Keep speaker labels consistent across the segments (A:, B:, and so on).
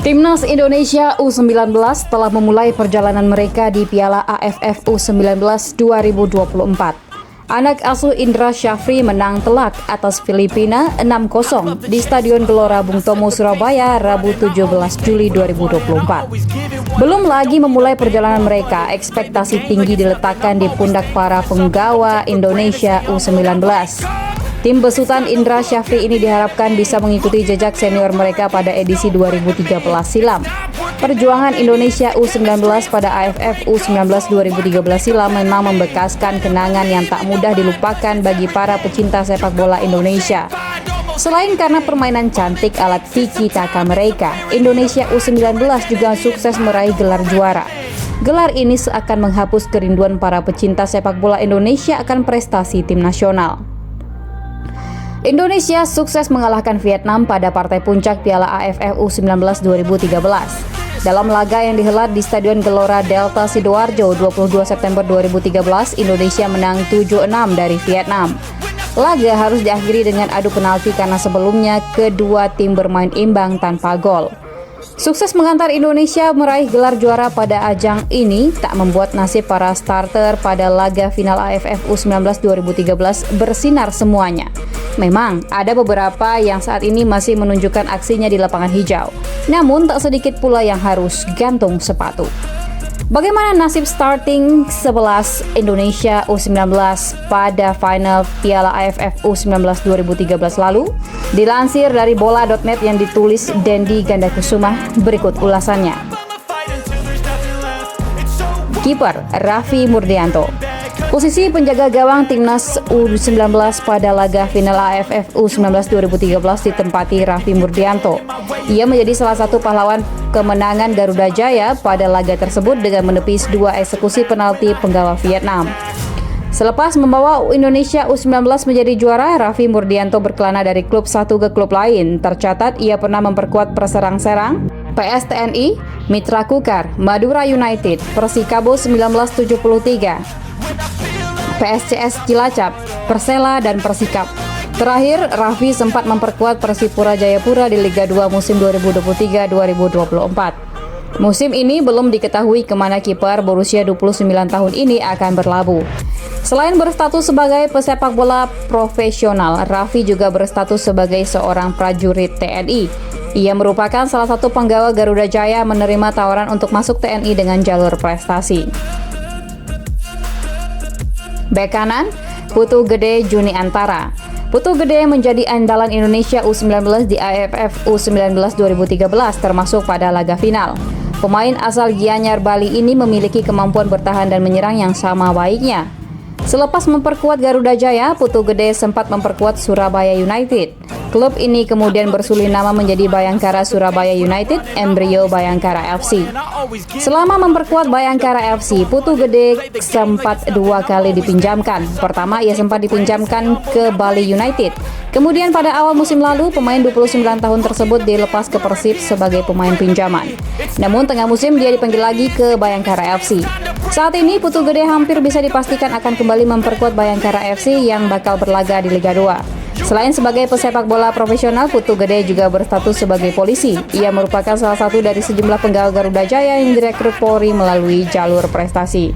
A: Timnas Indonesia U19 telah memulai perjalanan mereka di Piala AFF U19 2024. Anak asuh Indra Syafri menang telak atas Filipina 6-0 di Stadion Gelora Bung Tomo, Surabaya, Rabu 17 Juli 2024. Belum lagi memulai perjalanan mereka, ekspektasi tinggi diletakkan di pundak para penggawa Indonesia U19. Tim besutan Indra Syafri ini diharapkan bisa mengikuti jejak senior mereka pada edisi 2013 silam. Perjuangan Indonesia U19 pada AFF U19 2013 silam memang membekaskan kenangan yang tak mudah dilupakan bagi para pecinta sepak bola Indonesia. Selain karena permainan cantik alat tiki taka mereka, Indonesia U19 juga sukses meraih gelar juara. Gelar ini seakan menghapus kerinduan para pecinta sepak bola Indonesia akan prestasi tim nasional. Indonesia sukses mengalahkan Vietnam pada partai puncak Piala AFF U19 2013. Dalam laga yang dihelat di Stadion Gelora Delta Sidoarjo 22 September 2013, Indonesia menang 7-6 dari Vietnam. Laga harus diakhiri dengan adu penalti karena sebelumnya kedua tim bermain imbang tanpa gol. Sukses mengantar Indonesia meraih gelar juara pada ajang ini tak membuat nasib para starter pada laga final AFF U19 2013 bersinar semuanya. Memang ada beberapa yang saat ini masih menunjukkan aksinya di lapangan hijau, namun tak sedikit pula yang harus gantung sepatu. Bagaimana nasib starting 11 Indonesia U19 pada final Piala AFF U19 2013 lalu? Dilansir dari bola.net yang ditulis Dendi Gandakusuma, berikut ulasannya. Kiper Raffi Murdianto. Posisi penjaga gawang Timnas U19 pada laga final AFF U19 2013 ditempati Raffi Murdianto. Ia menjadi salah satu pahlawan kemenangan Garuda Jaya pada laga tersebut dengan menepis 2 eksekusi penalti penggawa Vietnam. Selepas membawa Indonesia U19 menjadi juara, Raffi Murdianto berkelana dari klub satu ke klub lain. Tercatat ia pernah memperkuat Perserang-Serang, PSTNI, Mitra Kukar, Madura United, Persikabo 1973, PSCS Cilacap, Persela, dan Persikap. Terakhir, Raffi sempat memperkuat Persipura Jayapura di Liga 2 musim 2023-2024. Musim ini belum diketahui kemana kiper berusia 29 tahun ini akan berlabuh. Selain berstatus sebagai pesepak bola profesional, Raffi juga berstatus sebagai seorang prajurit TNI. Ia merupakan salah satu penggawa Garuda Jaya menerima tawaran untuk masuk TNI dengan jalur prestasi. Bek kanan, Putu Gede Juni Antara. Putu Gede menjadi andalan Indonesia U19 di AFF U19 2013 termasuk pada laga final. Pemain asal Gianyar, Bali ini memiliki kemampuan bertahan dan menyerang yang sama baiknya. Selepas memperkuat Garuda Jaya, Putu Gede sempat memperkuat Surabaya United. Klub ini kemudian bersulih nama menjadi Bayangkara Surabaya United, embrio Bayangkara FC. Selama memperkuat Bayangkara FC, Putu Gede sempat 2 kali dipinjamkan. Pertama, ia sempat dipinjamkan ke Bali United. Kemudian pada awal musim lalu, pemain 29 tahun tersebut dilepas ke Persib sebagai pemain pinjaman. Namun tengah musim dia dipanggil lagi ke Bayangkara FC. Saat ini Putu Gede hampir bisa dipastikan akan kembali memperkuat Bayangkara FC yang bakal berlaga di Liga 2. Selain sebagai pesepak bola profesional, Putu Gede juga berstatus sebagai polisi. Ia merupakan salah satu dari sejumlah penggawa Garuda Jaya yang direkrut Polri melalui jalur prestasi.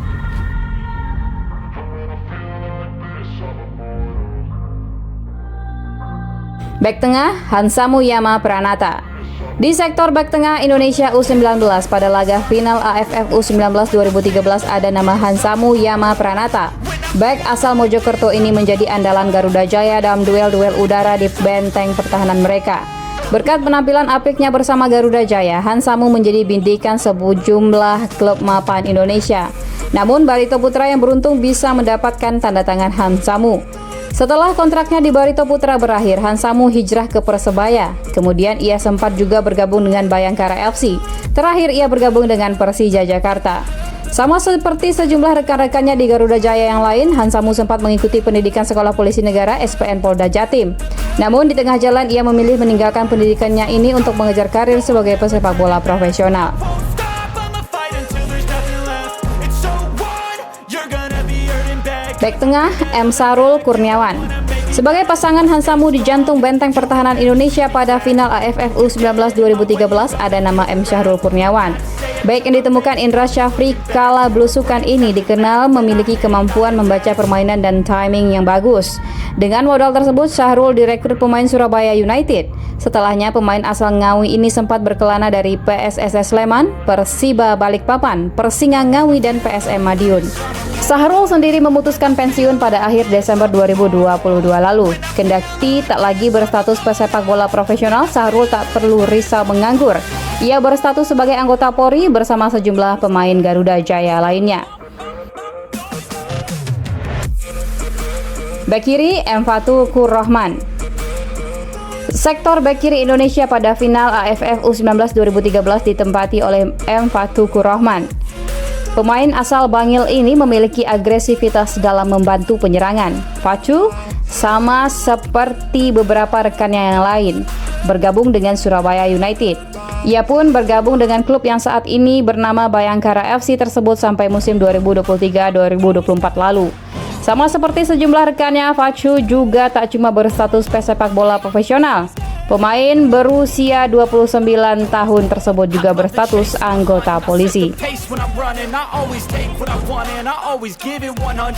A: Bek tengah, Hansamu Yama Pranata. Di sektor bek tengah Indonesia U19 pada laga final AFF U19 2013 ada nama Hansamu Yama Pranata. Bek asal Mojokerto ini menjadi andalan Garuda Jaya dalam duel-duel udara di benteng pertahanan mereka. Berkat penampilan apiknya bersama Garuda Jaya, Hansamu menjadi bintikan sejumlah klub mapan Indonesia. Namun Barito Putra yang beruntung bisa mendapatkan tanda tangan Hansamu. Setelah kontraknya di Barito Putra berakhir, Hansamu hijrah ke Persebaya. Kemudian ia sempat juga bergabung dengan Bayangkara FC. Terakhir ia bergabung dengan Persija Jakarta. Sama seperti sejumlah rekan-rekannya di Garuda Jaya yang lain, Hansamu sempat mengikuti pendidikan Sekolah Polisi Negara SPN Polda Jatim. Namun di tengah jalan ia memilih meninggalkan pendidikannya ini untuk mengejar karir sebagai pesepak bola profesional. Bek tengah, M. Sarul Kurniawan. Sebagai pasangan Hansamu di jantung benteng pertahanan Indonesia pada final AFF U19 2013 ada nama M. Syahrul Kurniawan. Baik yang ditemukan Indra Syafri kala belusukan ini dikenal memiliki kemampuan membaca permainan dan timing yang bagus. Dengan modal tersebut, Syahrul direkrut pemain Surabaya United. Setelahnya, pemain asal Ngawi ini sempat berkelana dari PSSS Sleman, Persiba Balikpapan, Persinga Ngawi, dan PSM Madiun. Syahrul sendiri memutuskan pensiun pada akhir Desember 2022 lalu. Kendati tak lagi berstatus pesepak bola profesional, Syahrul tak perlu risau menganggur. Ia berstatus sebagai anggota Polri bersama sejumlah pemain Garuda Jaya lainnya. Bek kiri, M. Fatukur Rahman. Sektor bek kiri Indonesia pada final AFF U19 2013 ditempati oleh M. Fatukur Rahman. Pemain asal Bangil ini memiliki agresivitas dalam membantu penyerangan. Facu sama seperti beberapa rekannya yang lain, bergabung dengan Surabaya United. Ia pun bergabung dengan klub yang saat ini bernama Bayangkara FC tersebut sampai musim 2023-2024 lalu. Sama seperti sejumlah rekannya, Facu juga tak cuma berstatus pesepak bola profesional. Pemain berusia 29 tahun tersebut juga berstatus anggota polisi.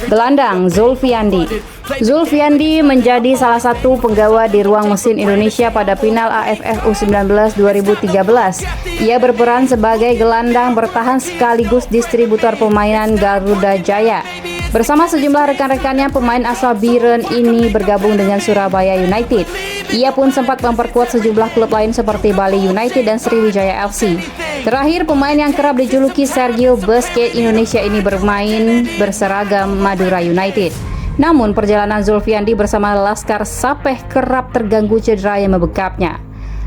A: Gelandang Zulfiandi. Zulfiandi menjadi salah satu penggawa di ruang mesin Indonesia pada final AFF U19 2013. Ia berperan sebagai gelandang bertahan sekaligus distributor permainan Garuda Jaya. Bersama sejumlah rekan-rekannya, pemain asal Biren ini bergabung dengan Surabaya United. Ia pun sempat memperkuat sejumlah klub lain seperti Bali United dan Sriwijaya FC. Terakhir, pemain yang kerap dijuluki Sergio Busquets Indonesia ini bermain berseragam Madura United. Namun, perjalanan Zulfiandi bersama Laskar Sapeh kerap terganggu cedera yang membekapnya.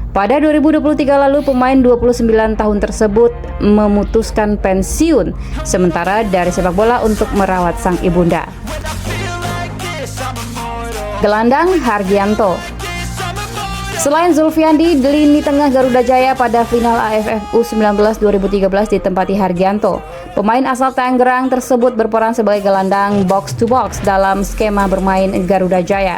A: Pada 2023 lalu, pemain 29 tahun tersebut memutuskan pensiun sementara dari sepak bola untuk merawat sang ibunda. Gelandang Hargianto. Selain Zulfiandi, di lini tengah Garuda Jaya pada final AFF U19 2013 ditempati Hargianto. Pemain asal Tangerang tersebut berperan sebagai gelandang box to box dalam skema bermain Garuda Jaya.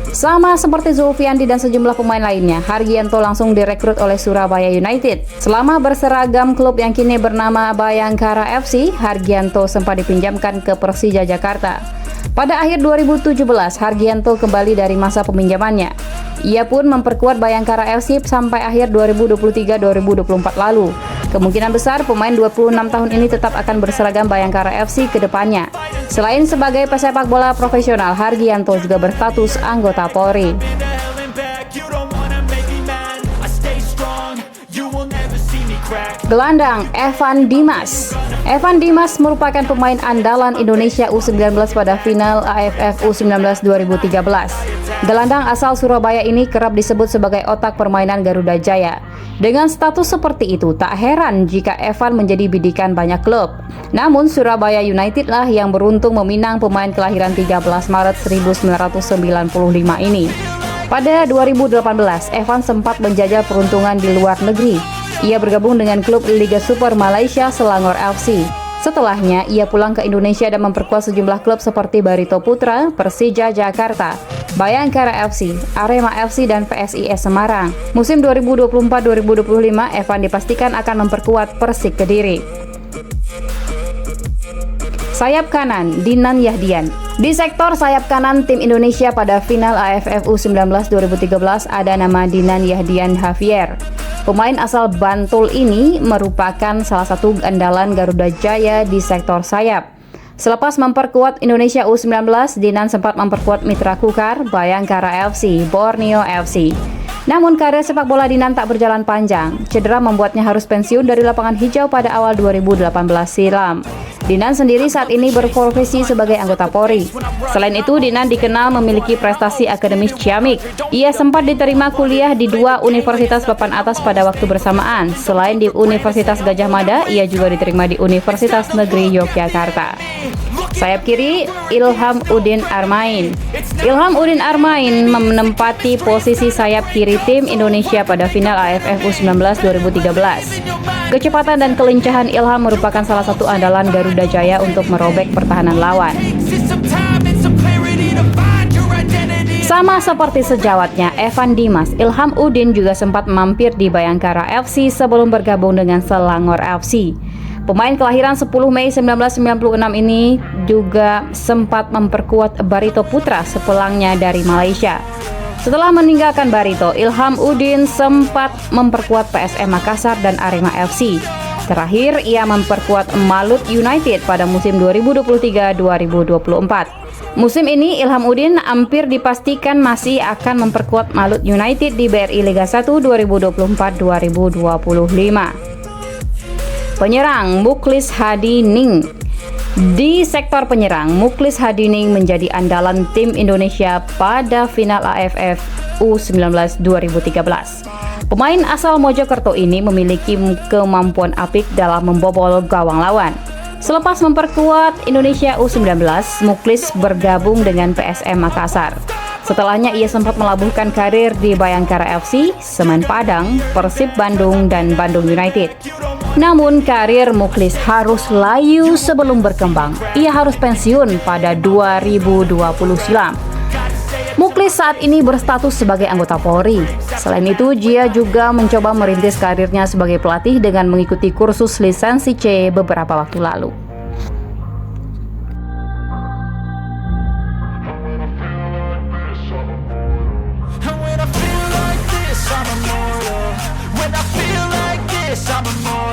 A: Sama seperti Zulfiandi dan sejumlah pemain lainnya, Hargianto langsung direkrut oleh Surabaya United. Selama berseragam klub yang kini bernama Bayangkara FC, Hargianto sempat dipinjamkan ke Persija Jakarta. Pada akhir 2017, Hargianto kembali dari masa peminjamannya. Ia pun memperkuat Bayangkara FC sampai akhir 2023-2024 lalu. Kemungkinan besar pemain 26 tahun ini tetap akan berseragam Bayangkara FC ke depannya. Selain sebagai pesepak bola profesional, Hargianto juga berstatus anggota Polri. Gelandang Evan Dimas. Evan Dimas merupakan pemain andalan Indonesia U19 pada final AFF U19 2013. Gelandang asal Surabaya ini kerap disebut sebagai otak permainan Garuda Jaya. Dengan status seperti itu, tak heran jika Evan menjadi bidikan banyak klub. Namun Surabaya United lah yang beruntung meminang pemain kelahiran 13 Maret 1995 ini. Pada 2018, Evan sempat menjajal peruntungan di luar negeri. Ia bergabung dengan klub Liga Super Malaysia Selangor FC. Setelahnya, ia pulang ke Indonesia dan memperkuat sejumlah klub seperti Barito Putra, Persija Jakarta, Bayangkara FC, Arema FC, dan PSIS Semarang. Musim 2024-2025, Evan dipastikan akan memperkuat Persik Kediri. Sayap kanan, Dinan Yahdian. Di sektor sayap kanan tim Indonesia pada final AFF U19 2013 ada nama Dinan Yahdian Javier. Pemain asal Bantul ini merupakan salah satu andalan Garuda Jaya di sektor sayap. Selepas memperkuat Indonesia U19, Dinan sempat memperkuat Mitra Kukar, Bayangkara FC, Borneo FC. Namun karir sepak bola Dinan tak berjalan panjang. Cedera membuatnya harus pensiun dari lapangan hijau pada awal 2018 silam. Dinan sendiri saat ini berprofesi sebagai anggota Polri. Selain itu, Dinan dikenal memiliki prestasi akademis ciamik. Ia sempat diterima kuliah di 2 universitas papan atas pada waktu bersamaan. Selain di Universitas Gadjah Mada, ia juga diterima di Universitas Negeri Yogyakarta. Sayap kiri, Ilham Udin Armain. Ilham Udin Armain menempati posisi sayap kiri tim Indonesia pada final AFF U19 2013. Kecepatan dan kelincahan Ilham merupakan salah satu andalan Garuda Jaya untuk merobek pertahanan lawan. Sama seperti sejawatnya Evan Dimas, Ilham Udin juga sempat mampir di Bayangkara FC sebelum bergabung dengan Selangor FC. Pemain kelahiran 10 Mei 1996 ini juga sempat memperkuat Barito Putra sepulangnya dari Malaysia. Setelah meninggalkan Barito, Ilham Udin sempat memperkuat PSM Makassar dan Arema FC. Terakhir, ia memperkuat Malut United pada musim 2023-2024. Musim ini, Ilham Udin hampir dipastikan masih akan memperkuat Malut United di BRI Liga 1 2024-2025. Penyerang Muklis Hadining. Di sektor penyerang, Muklis Hadining menjadi andalan tim Indonesia pada final AFF U19 2013. Pemain asal Mojokerto ini memiliki kemampuan apik dalam membobol gawang lawan. Selepas memperkuat Indonesia U19, Muklis bergabung dengan PSM Makassar. Setelahnya ia sempat melabuhkan karir di Bayangkara FC, Semen Padang, Persib Bandung, dan Bandung United. Namun karir Muklis harus layu sebelum berkembang. Ia harus pensiun pada 2020 silam. Muklis saat ini berstatus sebagai anggota Polri. Selain itu, dia juga mencoba merintis karirnya sebagai pelatih dengan mengikuti kursus lisensi C beberapa waktu lalu.
B: And when I feel like this, I'm immortal. When I feel like this, I'm immortal.